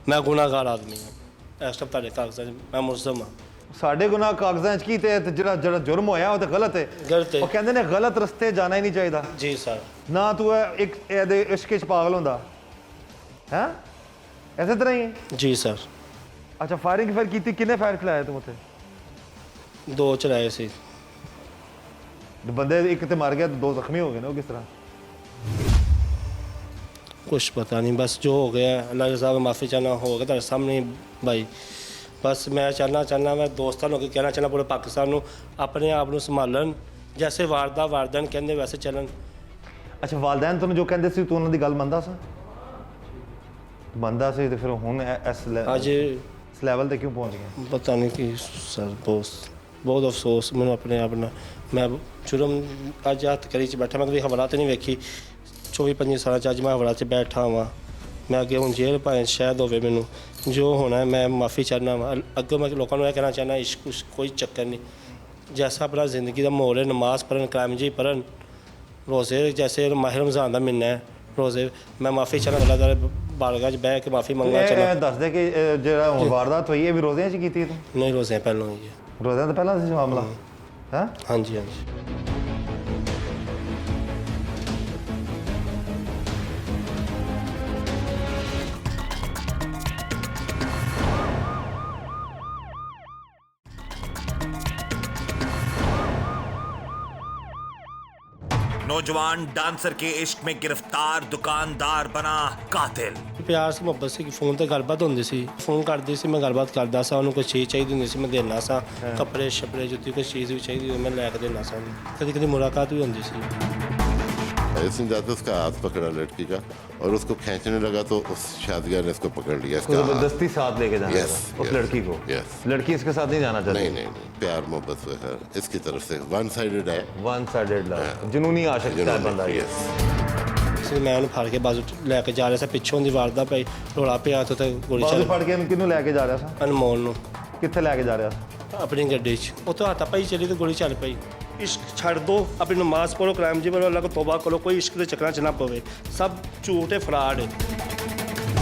B: ਮੈਂ ਗੁਨਾਹਗਾਰ ਆਦਮੀ ਹਾਂ, ਇਸ ਟਾਈਮ ਤੁਹਾਡੇ ਕਾਗਜ਼ਾਂ 'ਚ ਮੈਂ ਮੁਲਜ਼ਮ ਹਾਂ।
D: ਸਾਡੇ ਗੁਨਾਹ ਕਾਗਜ਼ਾਂ 'ਚ ਕੀ ਤੇ ਜਿਹੜਾ ਜੁਰਮ ਹੋਇਆ ਉਹ ਤਾਂ ਗਲਤ ਹੈ।
B: ਗਲਤ ਹੈ
D: ਉਹ ਕਹਿੰਦੇ ਨੇ ਗਲਤ ਰਸਤੇ ਜਾਣਾ ਹੀ ਨਹੀਂ ਚਾਹੀਦਾ।
B: ਜੀ ਸਰ।
D: ਨਾ ਤੂੰ ਇੱਕ ਇਹਦੇ ਇਸ਼ਕ 'ਚ ਪਾਗਲ ਹੁੰਦਾ ਹੈ, ਐਸੇ ਤਰ੍ਹਾਂ ਹੀ ਹੈ।
B: ਜੀ ਸਰ।
D: ਅੱਛਾ, ਫਾਇਰਿੰਗ ਫਿਰ ਕੀਤੀ, ਕਿੰਨੇ ਫਾਇਰ ਚਲਾਏ ਤੂੰ ਉੱਥੇ?
B: 2 ਚਲਾਏ ਸੀ।
D: ਬੰਦੇ ਇੱਕ ਤੇ ਮਰ ਗਿਆ, 2 ਜ਼ਖਮੀ ਹੋ ਗਏ ਨੇ, ਉਹ ਕਿਸ ਤਰ੍ਹਾਂ?
B: कुछ पता नहीं, बस जो हो गया अल्लाह रज़ा में माफ़ी चाहना हो गया तेरे सामने भाई। बस मैं चाहना मैं दोस्तों को कहना चाहना पूरे पाकिस्तान को अपने आप को संभालन, जैसे वारदान कहते वैसे चलन।
D: ਅੱਛਾ, ਵਾਲਦੈਨ ਤੁਹਾਨੂੰ ਜੋ ਕਹਿੰਦੇ ਸੀ ਤੂੰ ਉਹਨਾਂ ਦੀ ਗੱਲ ਮੰਨਦਾ ਸੀ? ਮੰਨਦਾ ਸੀ ਤੇ ਫਿਰ ਹੁਣ ਇਸ ਲੈਵਲ ਤੇ ਕਿਉਂ ਪਹੁੰਚ ਗਿਆ?
B: पता नहीं कि सर बहुत अफसोस मैं अपने आप ना, मैं जुर्म अज हथ करी च बैठा, मैं कभी हवालात नहीं वेखी 24-25 साल अज मैं हवालात च बैठा हाँ। मैं अगे हूँ जेल भाएं शायद होवे, मैनू जो होना है मैं माफ़ी चाहना वा। अगे मैं लोगों को यह कहना चाहना इश्क कोई चक्कर नहीं, जैसा अपना ज़िंदगी का माहौल है, नमाज पढ़न, कलाम जी पढ़न, रोज़े जैसे माह रमज़ान का महीना है, रोज़े मैं माफ़ी चाहना अल्लाह ताला बारगाह च बह के माफ़ी मंगना चाहना।
D: ਦੱਸ ਦੇ ਕਿ ਜਿਹੜਾ ਹੁਣ ਵਾਰਦਾਤ ਹੋਈ ਹੈ ਵੀ ਰੋਜ਼ਿਆਂ 'ਚ ਕੀਤੀ ਤੂੰ?
B: नहीं रोज़े पहलों ही है।
D: ਰੋਜ਼ਿਆਂ ਤੋਂ ਪਹਿਲਾਂ ਸੀ ਮਾਮਲਾ ਹੈ?
B: हाँ जी हाँ जी।
E: नौजवान डांसर के इश्क में गिरफ्तार, दुकानदार बना कातिल।
B: ਪਿਆਰ ਸੀ, ਮੁਹੱਬਤ ਸੀ, ਫੋਨ ਤੇ ਗੱਲਬਾਤ ਹੁੰਦੀ ਸੀ, ਫੋਨ ਕਰਦੀ ਸੀ, ਮੈਂ ਗੱਲਬਾਤ ਕਰਦਾ ਸਾਂ, ਉਹਨੂੰ ਕੋਈ ਚੀਜ਼ ਚਾਹੀਦੀ ਹੁੰਦੀ ਸੀ ਮੈਂ ਦੇਣਾ ਸਾਂ, ਕੱਪੜੇ ਛਪੜੇ ਜੁੱਤੀ ਕੋਈ ਚੀਜ਼ ਵੀ ਚਾਹੀਦੀ ਹੋਈ ਮੈਂ ਲੈ ਕੇ ਦੇਣਾ ਸਾਂ। ਕਦੀ ਕਦੀ ਮੁਲਾਕਾਤ भी ਹੁੰਦੀ ਸੀ।
C: इसने जाते उसका हाथ पकड़ा लड़की का और उसको खींचने लगा तो उस शादीगर ने इसको पकड़ लिया। इसका
D: जबरदस्ती साथ लेके जाना
C: Yes,
D: था उस
C: yes,
D: लड़की को।
C: yes.
D: लड़की इसके साथ नहीं जाना चाहती?
C: नहीं, प्यार मोहब्बत है इसकी तरफ से, वन साइडेड है,
D: वन साइडेड लव, जुनूनी आशिक टाइप बंदा है।
B: ਇਸ ਲਈ ਮੈਂ ਉਹਨੂੰ ਫੜ ਕੇ ਬਾਜ਼ੂ ਲੈ ਕੇ ਜਾ ਰਿਹਾ ਸੀ, ਪਿੱਛੋਂ ਦੀ ਵਾਰਦਾ ਪਈ, ਰੌਲਾ ਪਿਆ ਤੇ ਉੱਥੇ ਗੋਲੀ
D: ਬਾਜ਼ੂ
B: ਚੱਲ
D: ਫੜ ਕੇ ਕਿਹਨੂੰ ਲੈ ਕੇ ਜਾ ਰਿਹਾ ਸੀ?
B: ਅਨਮੋਲ ਨੂੰ
D: ਕਿੱਥੇ ਲੈ ਕੇ ਜਾ ਰਿਹਾ ਸੀ?
B: ਆਪਣੀ ਗੱਡੀ 'ਚ। ਉੱਥੋਂ ਹੱਥ ਪਾਈ ਚਲੀ ਤੇ ਗੋਲੀ ਚੱਲ ਪਈ। इश्क छड़ दो, अपनी नमाज पढ़ो, क्राइम जी बोलो, अल्लाह को तौबा करो, कोई इश्क के चक्कर च ना पवे, सब झूठ है, फ्रॉड है।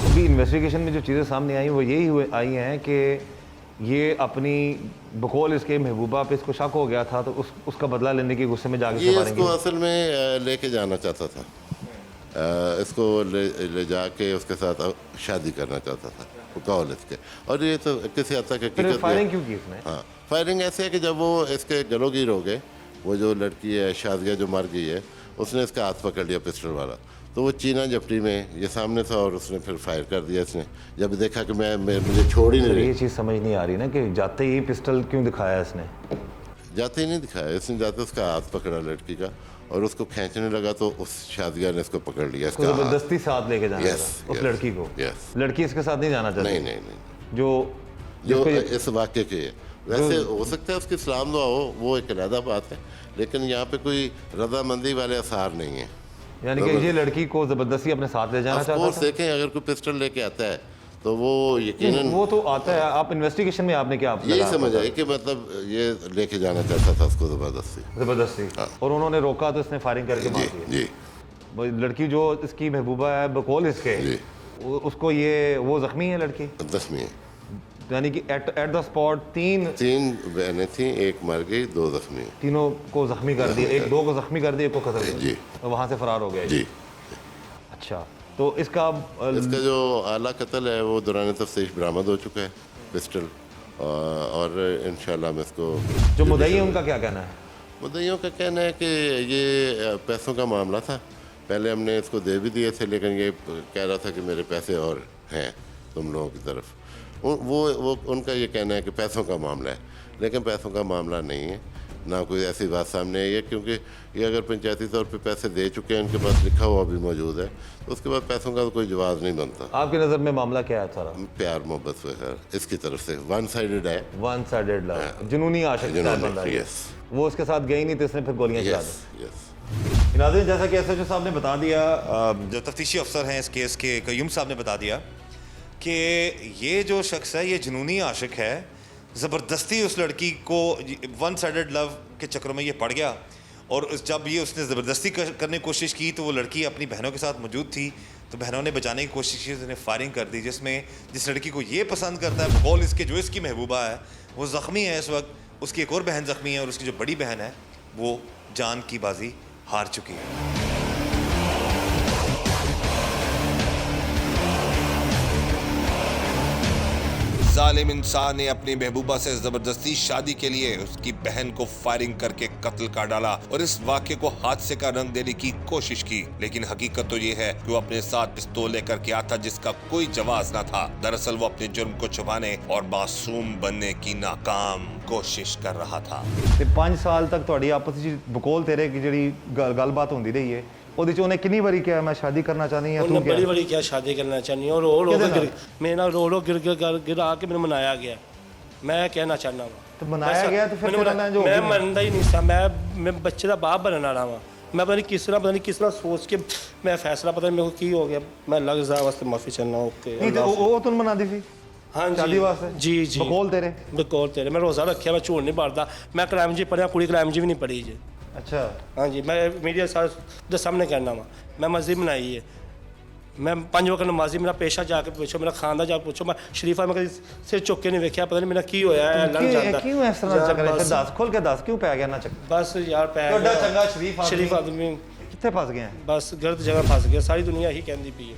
D: अभी इन्वेस्टिगेशन में जो चीज़ें सामने आई वो यही आई हैं कि ये अपनी बकौल इसके महबूबा पे इसको शक हो गया था तो उसका बदला लेने के गुस्से में जाके
C: ये
D: मारेंगे।
C: इसको असल में लेके जाना चाहता था, इसको ले जाके उसके साथ शादी करना चाहता था कॉलेज के। और ये तो किसी हद तक
D: फायरिंग क्यों की इसने?
C: हाँ, फायरिंग ऐसे है कि जब वो इसके गलोगीर हो गए, वो जो लड़की है शादिया जो मर गई है, उसने इसका हाथ पकड़ लिया पिस्टल वाला, तो वो चीना झपटी में ये सामने था और उसने फिर फायर कर दिया। इसने जब देखा कि मुझे छोड़ ही नहीं रही।
D: ये चीज़ समझ नहीं आ रही ना कि जाते ही पिस्टल क्यों दिखाया इसने?
C: जाते ही नहीं दिखाया इसने, जाते उसका हाथ पकड़ा लड़की का और उसको खींचने लगा तो उस शादिया ने इसको पकड़ लिया। इसका
D: जबरदस्ती साथ लेके जाना
C: Yes,
D: था उस
C: yes,
D: लड़की को।
C: yes.
D: लड़की इसके साथ नहीं जाना चाहती?
C: नहीं,
D: जो
C: इस वाक्य के है। वैसे हो सकता है उसकी इस्लाम दुआ हो, वो एक अलग बात है, लेकिन यहाँ पे कोई रजामंदी वाले आसार नहीं है।
D: यानी कि ये लड़की को जबरदस्ती अपने साथ ले जाना चाहता था?
C: देखें अगर कोई पिस्टल लेके आता है तो वो यकीनन
D: वो तो आता है। आप इन्वेस्टिगेशन में आपने क्या
C: यही समझ आए कि मतलब ये लेके जाना चाहता था उसको
D: जबरदस्ती
C: हाँ।
D: और उन्होंने रोका तो इसने फायरिंग करके मार दी।
C: जी,
D: वो लड़की जो इसकी महबूबा है बकौल इसके, उसको ये वो जख्मी है लड़की?
C: जख्मी है,
D: यानी कि एट द स्पॉट तीन
C: बहनें थी, एक मर गई, 2 जख्मी है।
D: तीनों को जख्मी कर दिया, 1-2 को जख्मी कर दिया, एक को कत्ल कर
C: जी।
D: दिया और वहाँ से फरार हो गया।
C: जी।
D: अच्छा, तो इसका
C: जो आला कत्ल है वो दौरान तफ्तीश बरामद हो चुका है पिस्टल, और इंशाल्लाह हम इसको
D: जो मुद्दई है उनका क्या कहना है?
C: मुद्दइयों का कहना है कि ये पैसों का मामला था, पहले हमने इसको दे भी दिए थे, लेकिन ये कह रहा था कि मेरे पैसे और हैं तुम लोगों की तरफ। वो उनका ये कहना है कि पैसों का मामला है, लेकिन पैसों का मामला नहीं है, ना कोई ऐसी बात सामने आई है, क्योंकि ये अगर पंचायती तौर पे पैसे दे चुके हैं, इनके पास लिखा हुआ भी मौजूद है, तो उसके बाद पैसों का तो कोई जवाब नहीं बनता।
D: आपकी नज़र में मामला क्या है सारा?
C: प्यार मोहब्बत वगैरह इसकी तरफ से वन साइडेड है।
D: वन साइडेड लव, जुनूनी आशिक बंदा है।
C: यस
D: वो उसके साथ गई नहीं तो इसने फिर गोलियां चला
C: यस
D: दी।
C: यस।
D: नाज़रीन, जैसा कि एसएचओ साहब ने बता दिया,
E: जो तफ्तीशी अफसर हैं इस केस के, कयूम साहब ने बता दिया कि ये जो शख्स है ये जुनूनी आशिक है। ज़बरदस्ती उस लड़की को वन साइडेड लव के चक्कर में ये पड़ गया, और जब ये उसने ज़बरदस्ती करने की कोशिश की तो वो लड़की अपनी बहनों के साथ मौजूद थी, तो बहनों ने बचाने की कोशिश की, उसने फायरिंग कर दी, जिसमें जिस लड़की को ये पसंद करता है बकौल इसके जो इसकी महबूबा है वो ज़ख्मी है इस वक्त, उसकी एक और बहन ज़ख्मी है, और उसकी जो बड़ी बहन है वो जान की बाजी हार चुकी है।
A: जालिम इंसान ने अपनी महबूबा से जबरदस्ती शादी के लिए उसकी बहन को फायरिंग करके कत्ल कर डाला और इस वाक़े को हादसे का रंग देने की कोशिश की, लेकिन हकीकत तो ये है कि वो अपने साथ पिस्तौल लेकर के आता जिसका कोई जवाब न था। दरअसल वो अपने जुर्म को छुपाने और मासूम बनने की नाकाम कोशिश कर रहा था।
D: 5 साल तक ਤੁਹਾਡੀ ਆਪਸ ਵਿੱਚ ਬਕੌਲ ਤੇਰੇ की ਜਿਹੜੀ ਗੱਲਬਾਤ ਹੁੰਦੀ ਰਹੀ ਹੈ, ਉਹਦੇ ਚ ਉਹਨੇ ਕਿੰਨੀ ਵਾਰੀ ਕਿਹਾ ਮੈਂ ਸ਼ਾਦੀ ਕਰਨਾ ਚਾਹਨੀ ਹਾਂ,
B: उन्होंने
D: ਤੂੰ
B: बड़ी
D: ਕਿਹਾ?
B: बड़ी क्या शादी करना चाहिए और मेरे नाल रो गिरा के मैंने मनाया गया। मैं कहना चाहना वा
D: तो मनाया गया तो फिर कहना जो
B: मैं मनता ही नहीं सा। मैं बच्चे का बाप बनने वाला वा। मैं पता नहीं किस तरह सोच के मैं फैसला पता नहीं मेरे को की हो गया। मैं लग जा वास्ते माफी चाहना। ओके
D: ਨਹੀਂ ਤੇ ਉਹ ਤੈਨੂੰ ਮਨਾਦੀ ਸੀ
B: हाँ जी
D: शादी वास्ते?
B: जी जी
D: ਬਕੌਲ ਤੇਰੇ?
B: बकौल तेरे मैं रोज़ा रखा, मैं झूठ नहीं मारता। मैं क्राइम जी पढ़िया, कुड़ी क्राइम जी भी नहीं पढ़ी जी।
D: ਅੱਛਾ।
B: हाँ जी मैं मीडिया सारे सामने कहना वा। मैं मस्जिद बनाई है, मैं 5 वक्त नमाजी, मेरा पेशा जाके पूछो, मेरा खानदान जाके पूछो। मैं शरीफा में कभी सिर चुक के नहीं वेख्या, पता नहीं मेरा की होया है। लग जाता
D: ਕਿਉਂ ਇਸ ਤਰ੍ਹਾਂ ਚੱਕਰ ਹੈ? ਦੱਸ ਖੋਲ ਕੇ ਦੱਸ ਕਿਉਂ ਪੈ ਗਿਆ ਨਾ ਚੱਕਰ?
B: बस यार पै
D: ਤੁਹਾਡਾ
B: गया।
D: ਚੰਗਾ ਸ਼ਰੀਫ
B: आदमी
D: ਕਿੱਥੇ ਫਸ ਗਿਆ?
B: बस गलत जगह फस गया। सारी दुनिया यही कहती पी है।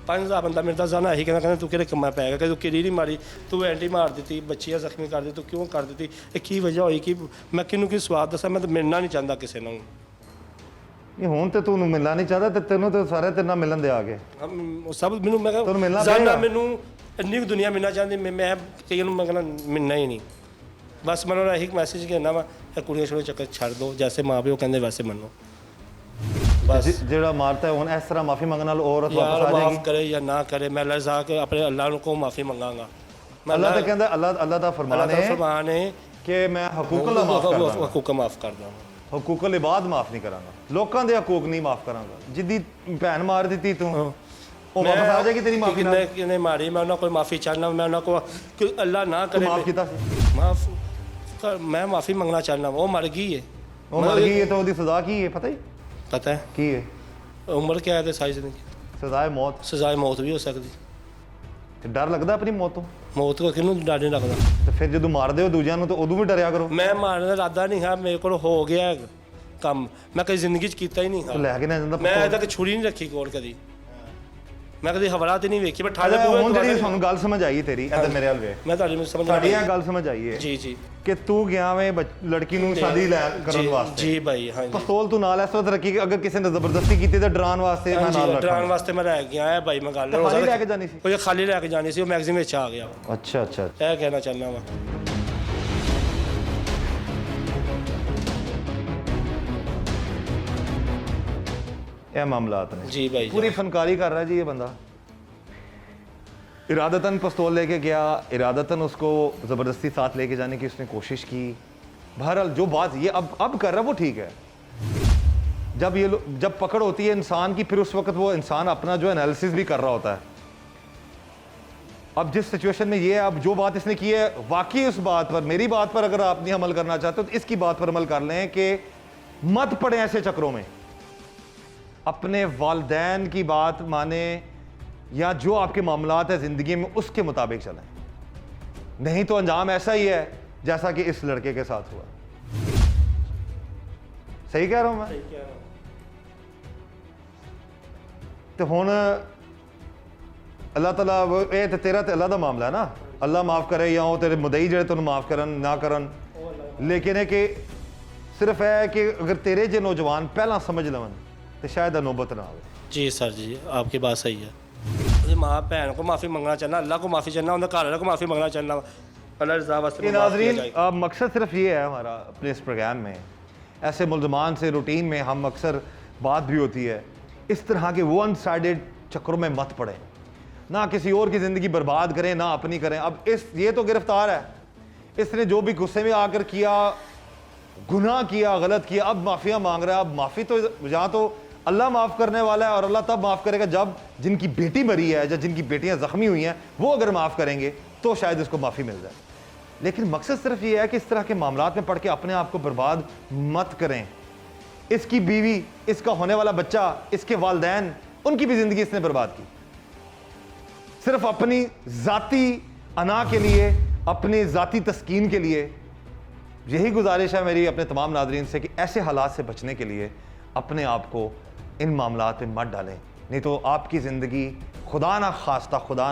B: 5000 बंदा मेरे जाना यही कहना तू कि कमा पैगा कि तू किरी नहीं मारी, तू एंटी मार दी, बच्चियां जख्मी कर दी, तू क्यों कर दी? की वजह हुई कि मैं किनू की स्वाद दसा? मैं तो मिलना नहीं चाहता किसी ने।
D: ਇਹ ਹੁਣ ਤੇ ਤੂੰ ਮਿਲਣਾ ਨਹੀਂ ਚਾਹਦਾ ਤੇ ਤੈਨੂੰ ਤੇ ਸਾਰੇ ਤੇਰੇ ਨਾਲ ਮਿਲਣ ਦੇ ਆ ਗਏ।
B: सब मैनू मैं
D: ਤੁਹਾਨੂੰ ਮਿਲਣਾ
B: जाना
D: ਪਏਗਾ।
B: मैनू इन्नी कुछ दुनिया मिलना चाहती। मैं कई मैं कहना मिलना ही नहीं। बस मैं यही मैसेज कहना वा कुड़ियां छोड़ो चक्कर छड़ दो, जैसे माँ प्यो कहते वैसे मनो। बस
D: ਜਿਹੜਾ ਮਾਰਤਾ ਹੈ ਹੁਣ ਇਸ ਤਰ੍ਹਾਂ ਮਾਫੀ ਮੰਗਣ ਨਾਲ ਔਰਤ
B: यार
D: ਵਾਪਸ ਆ
B: माफ
D: ਜਾਏਗੀ।
B: करे या ना करे, मैं लजा के अपने अल्लाह को माफ़ी मंगांगा। मैं
D: ਅੱਲਾਹ ਤਾਂ ਕਹਿੰਦਾ ਅੱਲਾਹ ਦਾ ਫਰਮਾਨ ਹੈ
B: फरमान है
D: ਕਿ ਮੈਂ ਹਕੂਕਲ ਮਾਫ ਕਰਦਾ
B: हकूक माफ़ कर दूँ।
D: ਹਕੂਕਲ ਇਬਾਦ ਮਾਫ ਨਹੀਂ ਕਰਾਂਗਾ, ਲੋਕਾਂ ਦੇ ਹਕੂਕ ਨਹੀਂ ਮਾਫ ਕਰਾਂਗਾ। ਜਿੱਦੀ ਭੈਣ ਮਾਰ ਦਿੱਤੀ ਤੂੰ ਉਹ ਵਾਪਸ ਆ ਜਾਏਗੀ ਤੇਰੀ ਮਾਫੀ ਨਾਲ।
B: किन्ने मारी मैं उन्होंने कोई माफ़ी चाहना, मैं उन्होंने को कि अल्लाह ना करे
D: ਮਾਫ ਕੀਤਾ ਸੀ?
B: माफ मैं माफ़ी मंगना चाहना। वो मर गई है।
D: ਉਹ ਮਰ ਗਈ ਹੈ ਤਾਂ ਉਹਦੀ ਸਜ਼ਾ ਕੀ ਹੈ ਪਤਾ ਹੀ
B: पता है
D: ਕੀ ਹੈ?
B: उम्र क्या है सारी जिंदगी?
D: ਸਜ਼ਾ ਹੈ ਮੌਤ।
B: सजाए मौत भी हो सकती।
D: ਤੇ ਡਰ ਲੱਗਦਾ ਆਪਣੀ ਮੌਤ ਤੋਂ?
B: मौत को किनू डर नहीं लगता।
D: ਤੇ ਫਿਰ ਜਦੋਂ ਮਾਰਦੇ ਹੋ ਦੂਜਿਆਂ ਨੂੰ ਤਾਂ ਉਦੋਂ ਵੀ ਡਰਿਆ ਕਰੋ।
B: मैं मारने का इरादा नहीं है, मेरे को हो गया है काम। मैं कभी जिंदगी च कीता ही नहीं
D: ਤੂੰ
B: है।
D: ਲੈ ਕੇ ਨਾ ਜਾਂਦਾ
B: मैं अज तक छुरी नहीं रखी कोल कदी। मैं कभी हवला तो नहीं वेखी। मैं ठाले
D: ਹੁਣ ਜਿਹੜੀ ਤੁਹਾਨੂੰ ਗੱਲ ਸਮਝ ਆਈ ਤੇਰੀ ਇੱਧਰ ਮੇਰੇ ਵੱਲ ਵੇ
B: मैं ਤੁਹਾਡੀ समझ
D: ਸਾਡੀ ਇਹ ਗੱਲ ਸਮਝ ਆਈ ਹੈ
B: जी जी
D: ਕਿ ਤੂੰ ਗਿਆ ਵੇ ਲੜਕੀ ਨੂੰ ਸ਼ਾਦੀ ਲੈ ਕਰਨ ਵਾਸਤੇ।
B: जी भाई हाँ जी
D: ਪਿਸਤੌਲ ਤੂੰ ਨਾਲ ਇਸ ਵਕਤ ਰੱਖੀ ਕਿ ਅਗਰ ਕਿਸੇ ਨੇ ਜ਼ਬਰਦਸਤੀ ਕੀਤੀ ਤਾਂ ਡਰਾਉਣ ਵਾਸਤੇ ਮੈਂ ਨਾਲ
B: डराने
D: ਰੱਖਾਂ।
B: वास्ते मैं रह गया है भाई। मैं गल
D: ਖਾਲੀ ਲੈ ਕੇ ਜਾਣੀ ਸੀ?
B: ਉਹ ਖਾਲੀ ਲੈ ਕੇ ਜਾਣੀ ਸੀ। ਉਹ ਮੈਗਜ਼ੀਨ ਵਿੱਚ ਆ ਗਿਆ।
D: ਅੱਛਾ ਅੱਛਾ।
B: ਇਹ ਕਹਿਣਾ ਚਾਹੁੰਦਾ ਵਾ।
D: ਇਹ ਮਾਮਲਾਤ ਨੇ
B: जी भाई
D: पूरी फनकारी कर रहा है जी ये बंदा। इरादतन पिस्तौल लेके गया, इरादतन उसको ज़बरदस्ती साथ लेके जाने की उसने कोशिश की। बहरहाल जो बात ये अब कर रहा है वो ठीक है। जब पकड़ होती है इंसान की, फिर उस वक्त वो इंसान अपना जो एनालिसिस भी कर रहा होता है। अब जिस सिचुएशन में ये है, अब जो बात इसने की है वाकई उस बात पर, मेरी बात पर अगर आप नहीं अमल करना चाहते हो तो इसकी बात पर अमल कर लें कि मत पड़े ऐसे चक्रों में। अपने वालिदैन की बात माने या जो आपके मामलात है ज़िंदगी में उसके मुताबिक चलें, नहीं तो अंजाम ऐसा ही है जैसा कि इस लड़के के साथ हुआ। सही कह रहा हूं मैं? तो हुण अल्लाह ताला ये तो तेरा तो अल्लाह का मामला है ना, अल्लाह माफ़ करे या वो तेरे मुदई जेड़े तुहानूं माफ़ करन ना करन। लेकिन है कि सिर्फ है कि अगर तेरे जे नौजवान पहला समझ लवन तो शायद नौबत ना आवे।
B: जी सर जी, आपकी बात सही है। ਉਹਦੀ ਮਾਂ ਭੈਣ को माफ़ी मंगना चाहना, अल्लाह को माफ़ी चाहना, उन्हें घर वालों को माफ़ी मंगना चाहना, अल्लाह रज़ा वास्ते
D: ये
B: माफ़ किया
D: नाजरीन
B: जाए।
D: मकसद सिर्फ ये है हमारा अपने इस प्रोग्राम में, ऐसे मुल्ज़मान से रूटीन में हम अक्सर बात भी होती है, इस तरह के वन साइडेड चक्करों में मत पड़े, ना किसी और की ज़िंदगी बर्बाद करें ना अपनी करें। अब ये तो गिरफ्तार है, इसने जो भी गुस्से में आकर किया, गुनाह किया, गलत किया, अब माफ़िया मांग रहा है। अब माफ़ी तो यहाँ तो अल्लाह माफ़ करने वाला है, और अल्लाह तब माफ़ करेगा जब जिनकी बेटी मरी है या जिनकी बेटियां ज़ख्मी हुई हैं वो अगर माफ़ करेंगे तो शायद इसको माफ़ी मिल जाए। लेकिन मकसद सिर्फ ये है कि इस तरह के मामलात में पढ़ के अपने आप को बर्बाद मत करें। इसकी बीवी, इसका होने वाला बच्चा, इसके वालिदैन, उनकी भी ज़िंदगी इसने बर्बाद की, सिर्फ अपनी ज़ाती अना के लिए, अपनी ज़ाती तस्कीन के लिए। यही गुजारिश है मेरी अपने तमाम नाजरीन से कि ऐसे हालात से बचने के लिए अपने आप को इन मामलात में मत डालें, नहीं तो आपकी ज़िंदगी खुदा ना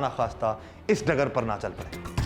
D: खास्ता इस डगर पर ना चल पड़े।